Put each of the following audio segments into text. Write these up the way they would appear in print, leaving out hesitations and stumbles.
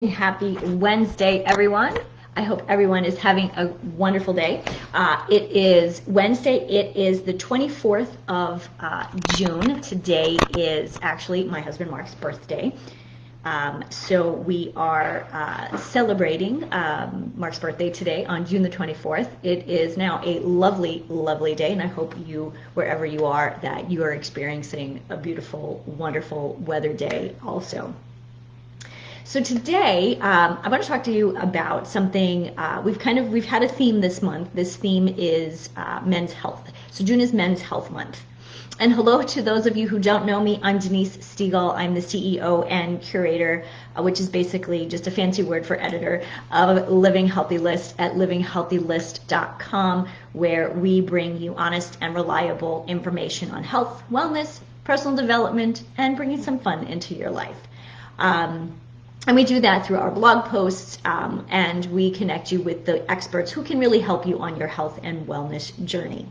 Happy Wednesday, everyone. I hope everyone is having a wonderful day. It is Wednesday. It is the 24th of June. Today is actually my husband Mark's birthday. So we are celebrating Mark's birthday today on June the 24th. It is now a lovely, lovely day, and I hope you, wherever you are, that you are experiencing a beautiful, wonderful weather day also. So today, I want to talk to you about something. We've had a theme this month. This theme is men's health. So June is Men's Health Month. And hello to those of you who don't know me. I'm Denise Stiegel. I'm the CEO and curator, which is basically just a fancy word for editor of Living Healthy List at livinghealthylist.com, where we bring you honest and reliable information on health, wellness, personal development, and bringing some fun into your life. And we do that through our blog posts, and we connect you with the experts who can really help you on your health and wellness journey.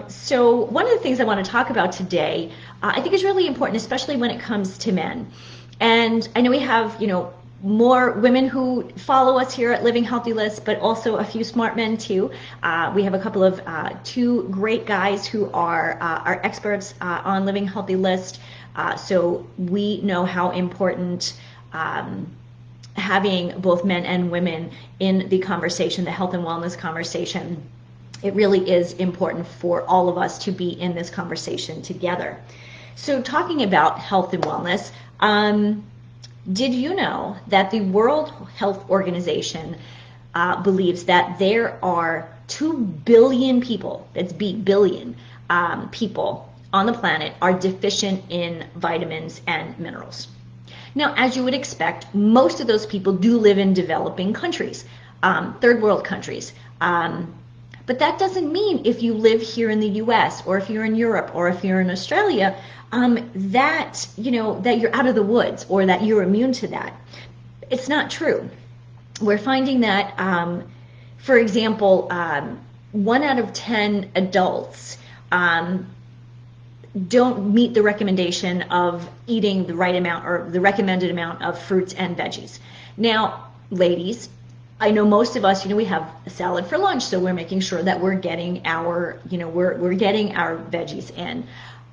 So one of the things I want to talk about today, I think is really important, especially when it comes to men. And I know we have, more women who follow us here at Living Healthy List, but also a few smart men too. We have a couple of two great guys who are our experts on Living Healthy List. So we know how important having both men and women in the conversation, the health and wellness conversation. It really is important for all of us to be in this conversation together. So talking about health and wellness, did you know that the World Health Organization believes that there are 2 billion people, that's billion people on the planet are deficient in vitamins and minerals? Now, as you would expect, most of those people do live in developing countries, third world countries. But that doesn't mean if you live here in the US or if you're in Europe or if you're in Australia, that you're out of the woods or that you're immune to that. It's not true. We're finding that, for example, 1 out of 10 adults don't meet the recommendation of eating the right amount or the recommended amount of fruits and veggies. Now, ladies, I know most of us, we have a salad for lunch, so we're making sure that we're getting our, we're getting our veggies in.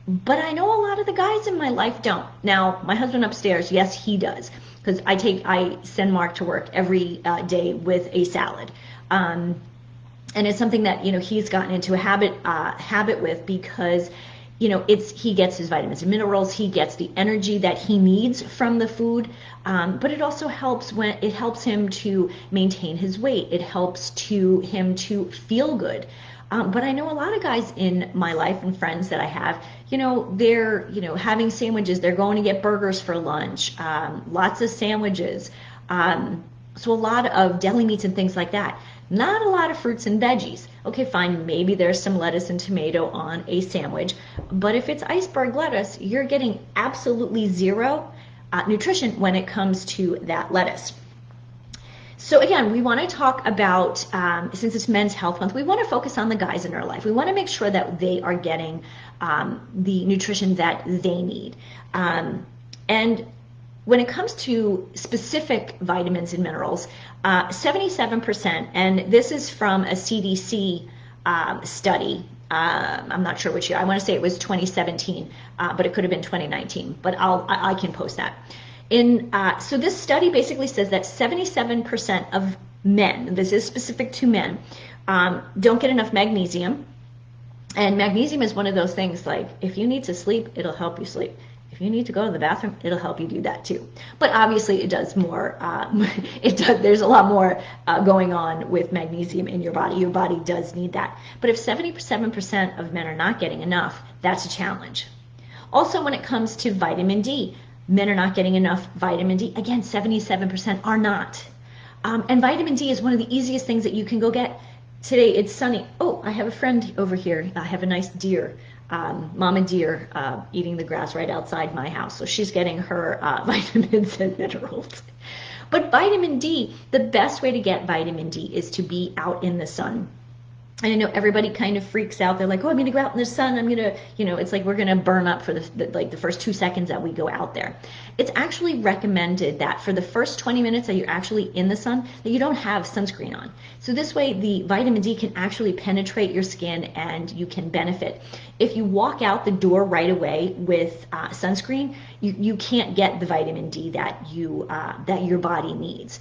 But I know a lot of the guys in my life don't. Now, my husband upstairs, yes, he does, because I send Mark to work every day with a salad. And it's something that, he's gotten into a habit with because he gets his vitamins and minerals, he gets the energy that he needs from the food, but it also helps him to maintain his weight. It helps him to feel good. But I know a lot of guys in my life and friends that I have, they're, having sandwiches, they're going to get burgers for lunch, lots of sandwiches. So a lot of deli meats and things like that. Not a lot of fruits and veggies. Okay, fine, maybe there's some lettuce and tomato on a sandwich, but if it's iceberg lettuce, you're getting absolutely zero nutrition when it comes to that lettuce. So again, we want to talk about, since it's Men's Health Month, we want to focus on the guys in our life. We want to make sure that they are getting the nutrition that they need. And when it comes to specific vitamins and minerals, 77%, and this is from a CDC study. I'm not sure which year. I want to say it was 2017, but it could have been 2019. But I can post that. So this study basically says that 77% of men, this is specific to men, don't get enough magnesium. And magnesium is one of those things like if you need to sleep, it'll help you sleep. If you need to go to the bathroom, it'll help you do that too. But obviously it does more, there's a lot more going on with magnesium in your body. Your body does need that. But if 77% of men are not getting enough, that's a challenge. Also, when it comes to vitamin D, men are not getting enough vitamin D. Again, 77% are not. And vitamin D is one of the easiest things that you can go get. Today it's sunny. Oh, I have a friend over here. I have a nice deer. Mama deer eating the grass right outside my house. So she's getting her vitamins and minerals. But vitamin D, the best way to get vitamin D is to be out in the sun. And I know everybody kind of freaks out. They're like, oh, I'm going to go out in the sun. I'm going to, it's like we're going to burn up for the first 2 seconds that we go out there. it's actually recommended that for the first 20 minutes that you're actually in the sun, that you don't have sunscreen on. So this way the vitamin D can actually penetrate your skin and you can benefit. If you walk out the door right away with sunscreen, you can't get the vitamin D that your body needs.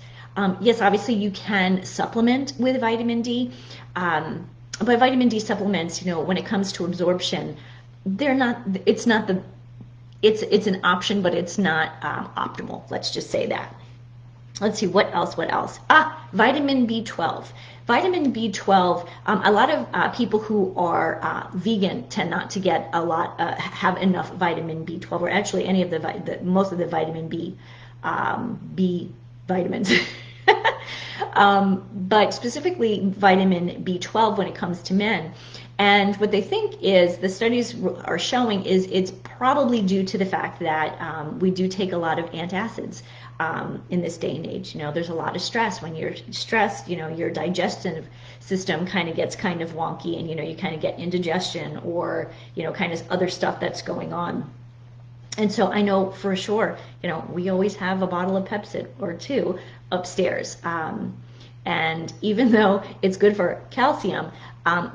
Yes, obviously you can supplement with vitamin D, but vitamin D supplements, when it comes to absorption, it's an option, but it's not optimal. Let's just say that. Let's see, what else? Vitamin B12. Vitamin B12, a lot of people who are vegan tend not to get have enough vitamin B12, or actually any of most of the vitamin B vitamins. But specifically vitamin B12 when it comes to men. And what they think is, the studies are showing, is it's probably due to the fact that we do take a lot of antacids in this day and age. There's a lot of stress. When you're stressed, your digestive system gets wonky, and you kind of get indigestion, or kind of other stuff that's going on. And so I know for sure, we always have a bottle of Pepsid or two upstairs. And even though it's good for calcium,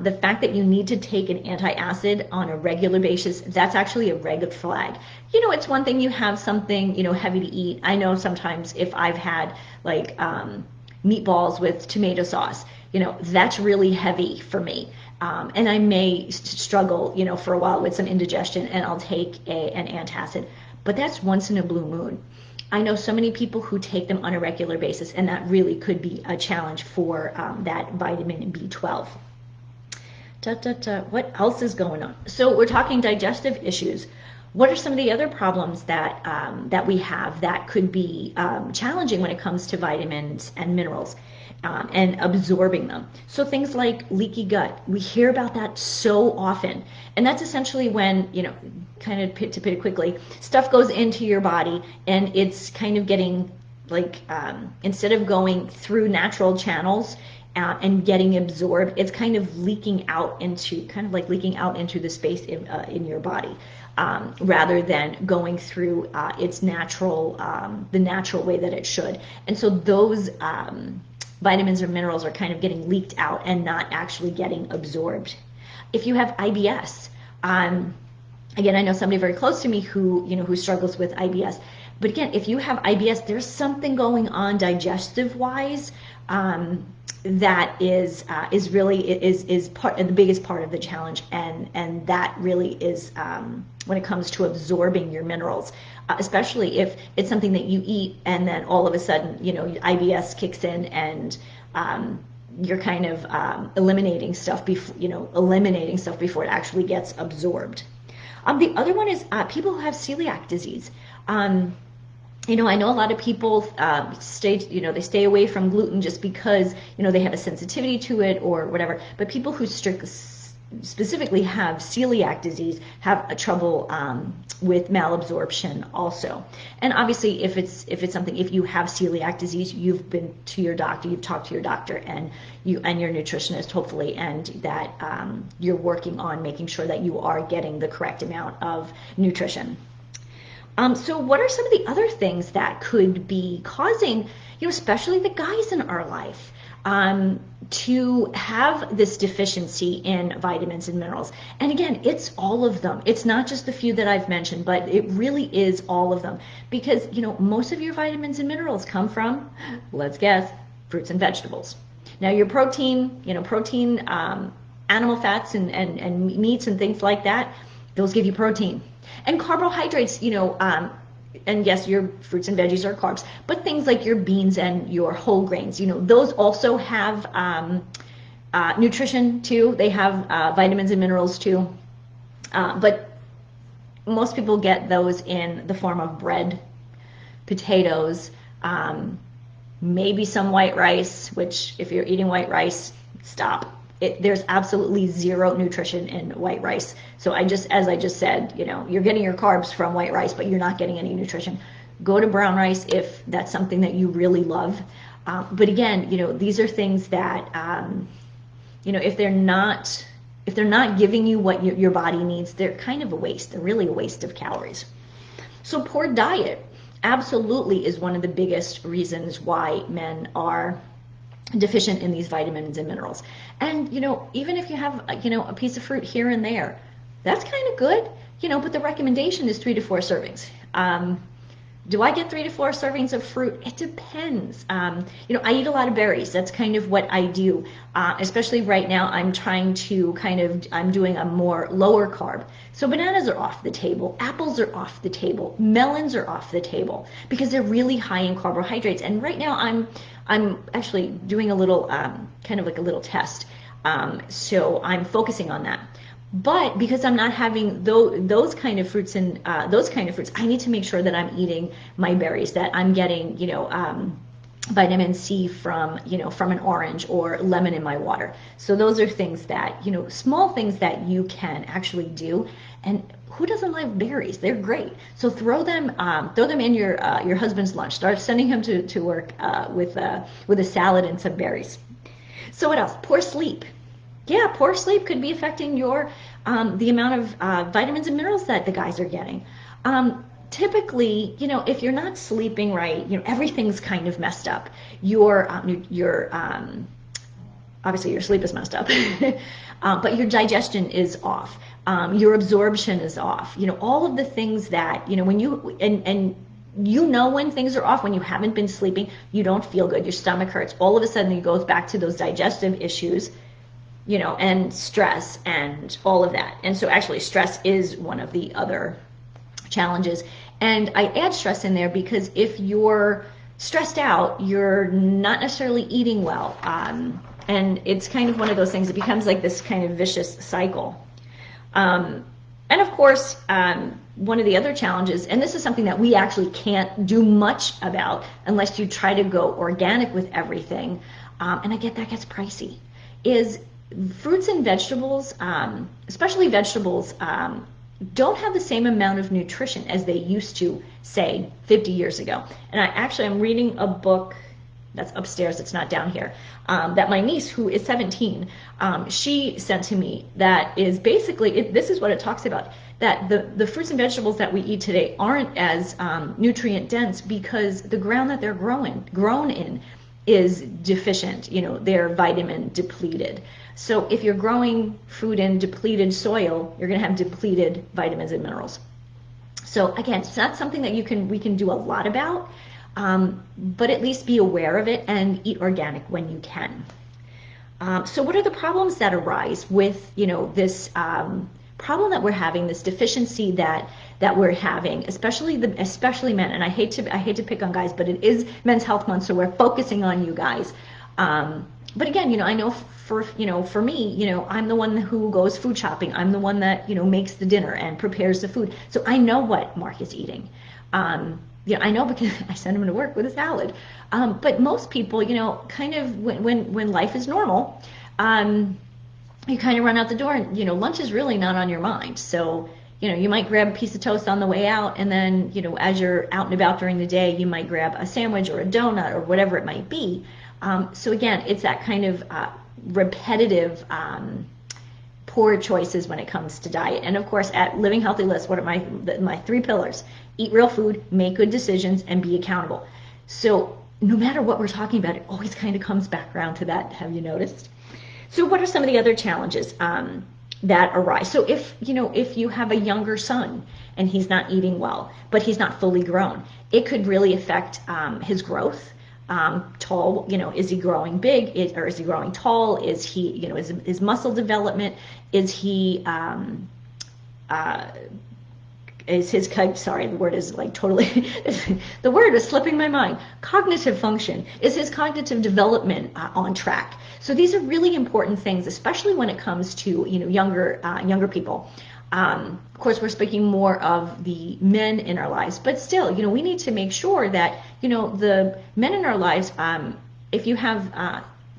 the fact that you need to take an antacid on a regular basis, that's actually a red flag. It's one thing you have something, heavy to eat. I know sometimes if I've had meatballs with tomato sauce, that's really heavy for me. And I may struggle, for a while with some indigestion, and I'll take an antacid. But that's once in a blue moon. I know so many people who take them on a regular basis, and that really could be a challenge for that vitamin B12. What else is going on? So we're talking digestive issues. What are some of the other problems that we have that could be challenging when it comes to vitamins and minerals and absorbing them? So things like leaky gut. We hear about that so often. And that's essentially when, kind of to put it quickly, stuff goes into your body and it's kind of getting instead of going through natural channels and getting absorbed, it's kind of leaking out into the space in your body, rather than going through its natural, the natural way that it should. And so those vitamins or minerals are kind of getting leaked out and not actually getting absorbed. If you have IBS, again, I know somebody very close to me who struggles with IBS. But again, if you have IBS, there's something going on digestive-wise that is the biggest part of the challenge, and that really is when it comes to absorbing your minerals, especially if it's something that you eat and then all of a sudden IBS kicks in and you're kind of eliminating stuff before it actually gets absorbed. The other one is people who have celiac disease. I know a lot of people they stay away from gluten just because they have a sensitivity to it or whatever. But people who specifically have celiac disease have a trouble with malabsorption also. And obviously, if you have celiac disease, you've been to your doctor, you've talked to your doctor and your nutritionist, hopefully, and that you're working on making sure that you are getting the correct amount of nutrition. So what are some of the other things that could be causing, especially the guys in our life, to have this deficiency in vitamins and minerals? And again, it's all of them. It's not just the few that I've mentioned, but it really is all of them. Because, most of your vitamins and minerals come from, let's guess, fruits and vegetables. Now your protein, animal fats and meats and things like that, those give you protein. And carbohydrates, and yes, your fruits and veggies are carbs, but things like your beans and your whole grains, those also have nutrition too. They have vitamins and minerals too. But most people get those in the form of bread, potatoes, maybe some white rice, which if you're eating white rice, stop. There's absolutely zero nutrition in white rice. So as I just said, you're getting your carbs from white rice, but you're not getting any nutrition. Go to brown rice if that's something that you really love. But again, these are things that, if they're not giving you what your body needs, they're kind of a waste. They're really a waste of calories. So poor diet. absolutely is one of the biggest reasons why men are deficient in these vitamins and minerals. And, even if you have, a piece of fruit here and there, that's kind of good, but the recommendation is 3 to 4 servings. Do I get 3 to 4 servings of fruit? It depends. I eat a lot of berries. That's kind of what I do. Especially right now, I'm trying to I'm doing a more lower carb. So bananas are off the table. Apples are off the table. Melons are off the table because they're really high in carbohydrates. And right now, I'm actually doing a little, kind of like a little test. So I'm focusing on that. But because I'm not having those kind of fruits and I need to make sure that I'm eating my berries, that I'm getting, vitamin C from an orange or lemon in my water. So those are things that, small things that you can actually do. And who doesn't like berries? They're great. So throw them in your husband's lunch. Start sending him to work with a salad and some berries. So what else? Poor sleep. Yeah, poor sleep could be affecting your the amount of vitamins and minerals that the guys are getting. Typically, if you're not sleeping right, everything's kind of messed up. Your obviously your sleep is messed up, but your digestion is off. Your absorption is off. All of the things that when you and when things are off, when you haven't been sleeping, you don't feel good. Your stomach hurts. All of a sudden, it goes back to those digestive issues. And stress and all of that. And so actually stress is one of the other challenges. And I add stress in there because if you're stressed out, you're not necessarily eating well. And it's kind of one of those things, it becomes like this kind of vicious cycle. And of course, one of the other challenges, and this is something that we actually can't do much about unless you try to go organic with everything, and I get that gets pricey, is fruits and vegetables, especially vegetables, don't have the same amount of nutrition as they used to, say, 50 years ago. And I'm reading a book that's upstairs, it's not down here, that my niece, who is 17, she sent to me, that is basically, this is what it talks about, that the fruits and vegetables that we eat today aren't as nutrient dense because the ground that they're grown in is deficient, they're vitamin depleted. So if you're growing food in depleted soil, you're going to have depleted vitamins and minerals. So again, it's not something that we can do a lot about, but at least be aware of it and eat organic when you can. So what are the problems that arise with this problem that we're having, this deficiency that we're having, especially men? And I hate to pick on guys, but it is Men's Health Month, so we're focusing on you guys. But again, I know for me, I'm the one who goes food shopping. I'm the one that makes the dinner and prepares the food. So I know what Mark is eating. I know because I send him to work with a salad. But most people, kind of when life is normal, you kind of run out the door and, lunch is really not on your mind. So, you might grab a piece of toast on the way out, and then, as you're out and about during the day, you might grab a sandwich or a donut or whatever it might be. So again, it's that kind of repetitive poor choices when it comes to diet. And of course, at Living Healthy List, what are my 3 pillars? Eat real food, make good decisions, and be accountable. So no matter what we're talking about, it always kind of comes back around to that. Have you noticed? So what are some of the other challenges that arise? So if you have a younger son and he's not eating well, but he's not fully grown, it could really affect his growth. Tall, is he growing big, or is he growing tall? Is he, his muscle development? Is he, is his, sorry, the word is like totally, the word is slipping my mind. Cognitive function. Is his cognitive development on track? So these are really important things, especially when it comes to, younger people. Of course, we're speaking more of the men in our lives, but still, we need to make sure that, the men in our lives, if you have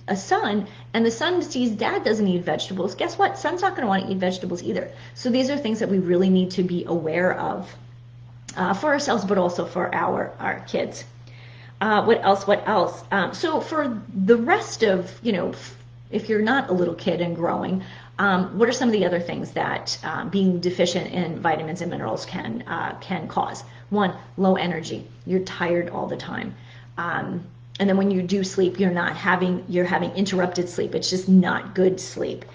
a son and the son sees dad doesn't eat vegetables, guess what? Son's not going to want to eat vegetables either. So these are things that we really need to be aware of for ourselves, but also for our kids. What else? So for the rest of, if you're not a little kid and growing, what are some of the other things that being deficient in vitamins and minerals can cause? One, low energy. You're tired all the time. And then when you do sleep, you're having interrupted sleep. It's just not good sleep.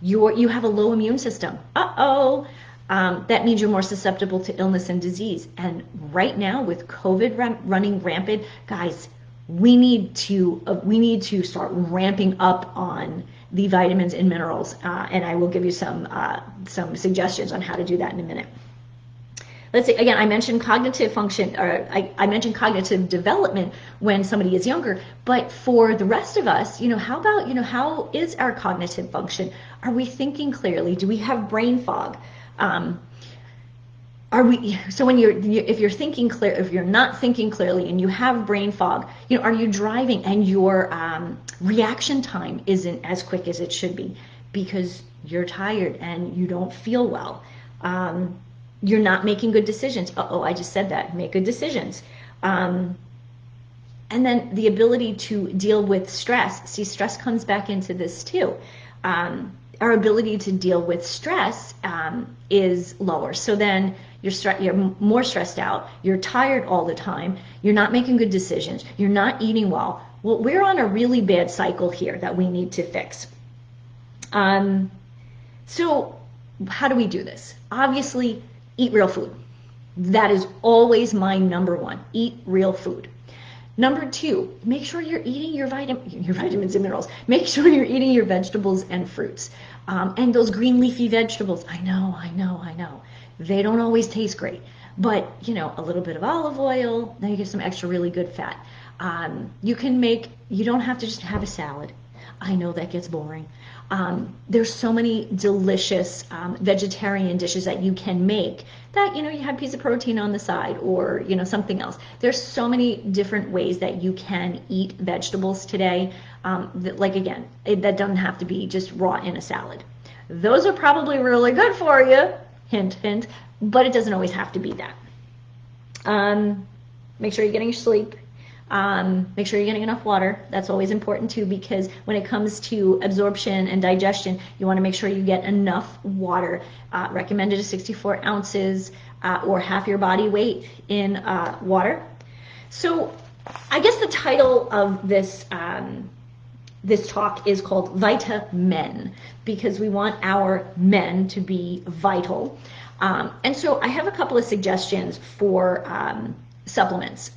You have a low immune system. That means you're more susceptible to illness and disease. And right now, with COVID running rampant, guys, we need to start ramping up on the vitamins and minerals. And I will give you some suggestions on how to do that in a minute. Let's see, again, I mentioned cognitive function, or I mentioned cognitive development when somebody is younger, but for the rest of us, how about, how is our cognitive function? Are we thinking clearly? Do we have brain fog? So if you're thinking clear, if you're not thinking clearly and you have brain fog, are you driving and your reaction time isn't as quick as it should be because you're tired and you don't feel well? You're not making good decisions. I just said that. Make good decisions. And then the ability to deal with stress. See, stress comes back into this too. Our ability to deal with stress is lower. So then you're more stressed out. You're tired all the time. You're not making good decisions. You're not eating well. Well, we're on a really bad cycle here that we need to fix. So how do we do this? Obviously, eat real food. That is always my number one. Eat real food. Number two, make sure you're eating your vitamins and minerals. Make sure you're eating your vegetables and fruits. And those green leafy vegetables, I know. They don't always taste great. But, a little bit of olive oil, then you get some extra really good fat. You don't have to just have a salad. I know that gets boring. There's so many delicious vegetarian dishes that you can make that, you have a piece of protein on the side or, something else. There's so many different ways that you can eat vegetables today. That doesn't have to be just raw in a salad. Those are probably really good for you, hint, hint, but it doesn't always have to be that. Make sure you're getting your sleep. Make sure you're getting enough water. That's always important too, because when it comes to absorption and digestion, you want to make sure you get enough water. Recommended is 64 ounces or half your body weight in water. So I guess the title of this talk is called VitaMEN, because we want our men to be vital. And so I have a couple of suggestions for supplements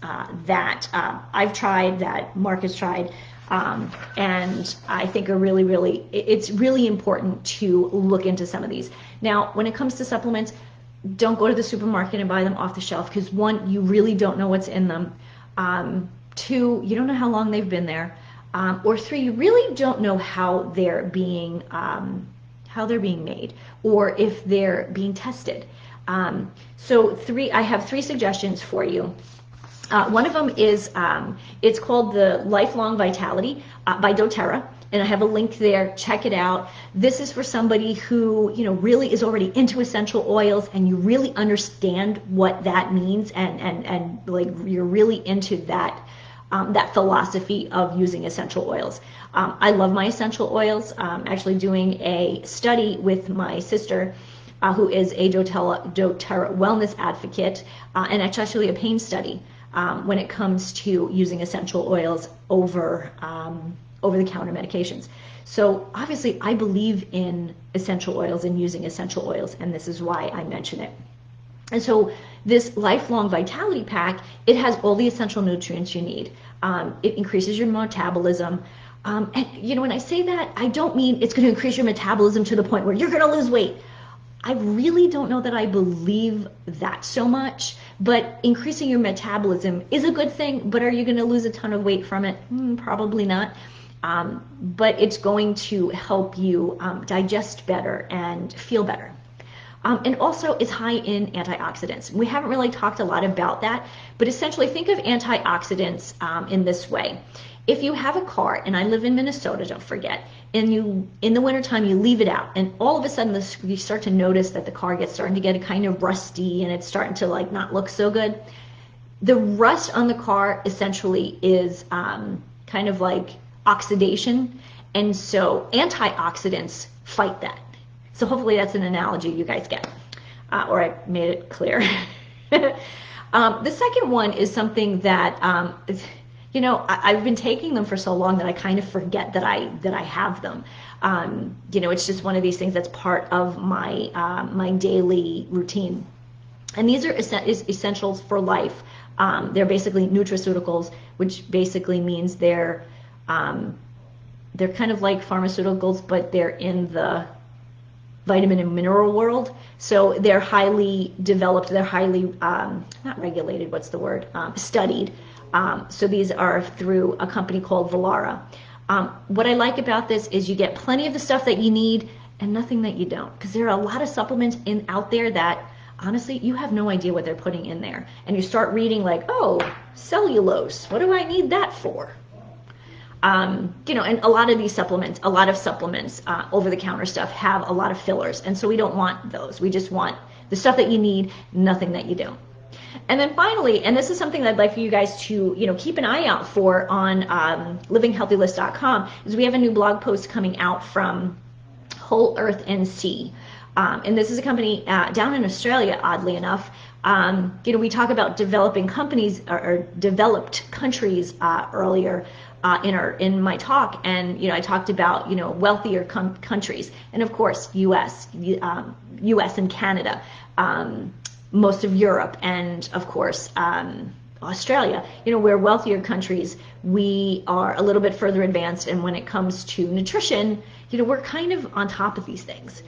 that I've tried, that Mark has tried, and I think are it's really important to look into some of these. Now, when it comes to supplements, don't go to the supermarket and buy them off the shelf, because one, you really don't know what's in them. Two, you don't know how long they've been there. Or three, you really don't know how they're being made, or if they're being tested. So I have three suggestions for you. One of them is, it's called the Lifelong Vitality by doTERRA, and I have a link there. Check it out. This is for somebody who, really is already into essential oils, and you really understand what that means, and like you're really into that philosophy of using essential oils. I love my essential oils. I'm actually doing a study with my sister, who is a doTERRA wellness advocate, and it's actually a pain study when it comes to using essential oils over over-the-counter medications. So obviously I believe in essential oils and using essential oils, and this is why I mention it. And so this Lifelong Vitality Pack, it has all the essential nutrients you need. It increases your metabolism. And when I say that, I don't mean it's going to increase your metabolism to the point where you're going to lose weight. I really don't know that I believe that so much, but increasing your metabolism is a good thing, but are you going to lose a ton of weight from it? Probably not. But it's going to help you digest better and feel better. And also it's high in antioxidants. We haven't really talked a lot about that, but essentially think of antioxidants in this way. If you have a car, and I live in Minnesota, don't forget, and in the wintertime you leave it out, and all of a sudden you start to notice that the car gets starting to get kind of rusty and it's starting to like not look so good. The rust on the car essentially is kind of like oxidation, and so antioxidants fight that. So hopefully that's an analogy you guys get, or I made it clear. The second one is something that, I've been taking them for so long that I kind of forget that I have them. It's just one of these things that's part of my my daily routine. And these are essentials for life. They're basically nutraceuticals, which basically means they're kind of like pharmaceuticals, but they're in the vitamin and mineral world. So they're highly developed, they're highly, not regulated, what's the word, studied. So these are through a company called Valara. What I like about this is you get plenty of the stuff that you need and nothing that you don't, because there are a lot of supplements out there that honestly you have no idea what they're putting in there, and you start reading like, oh, cellulose, what do I need that for? And a lot of these supplements, over-the-counter stuff, have a lot of fillers, and so we don't want those. We just want the stuff that you need, nothing that you don't. And then finally, and this is something that I'd like for you guys to, keep an eye out for on livinghealthylist.com, is we have a new blog post coming out from Whole Earth NC. And this is a company down in Australia, oddly enough. We talk about developing companies or developed countries earlier in my talk, and I talked about wealthier countries, and of course U.S. and Canada, most of Europe, and of course Australia. We're wealthier countries. We are a little bit further advanced, and when it comes to nutrition, we're kind of on top of these things.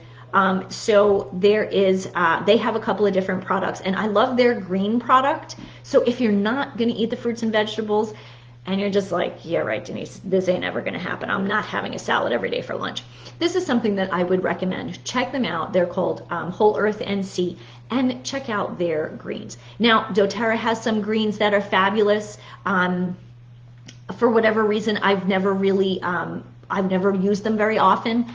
So there is, they have a couple of different products, and I love their green product. So if you're not going to eat the fruits and vegetables, and you're just like, yeah, right, Denise, this ain't ever going to happen. I'm not having a salad every day for lunch. This is something that I would recommend. Check them out. They're called Whole Earth NC, and check out their greens. Now, doTERRA has some greens that are fabulous. For whatever reason, I've never used them very often.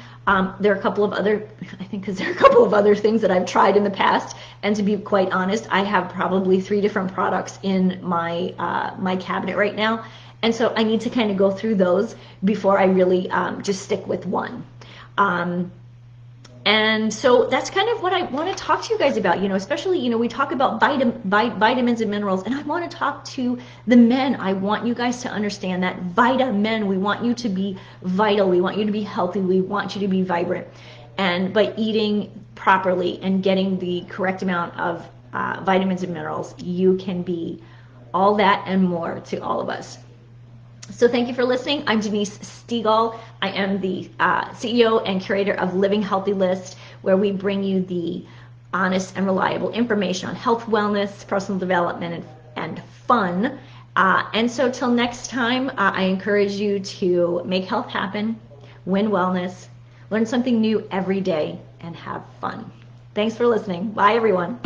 There are a couple of other, because there are a couple of other things that I've tried in the past, and to be quite honest, I have probably 3 different products in my my cabinet right now, and so I need to kind of go through those before I really just stick with one. And so that's kind of what I want to talk to you guys about, especially, we talk about vitamins and minerals, and I want to talk to the men. I want you guys to understand that VitaMen, we want you to be vital, we want you to be healthy, we want you to be vibrant. And by eating properly and getting the correct amount of vitamins and minerals, you can be all that and more to all of us. So thank you for listening. I'm Denise Stegall. I am the CEO and curator of Living Healthy List, where we bring you the honest and reliable information on health, wellness, personal development, and fun. And so till next time, I encourage you to make health happen, win wellness, learn something new every day, and have fun. Thanks for listening. Bye, everyone.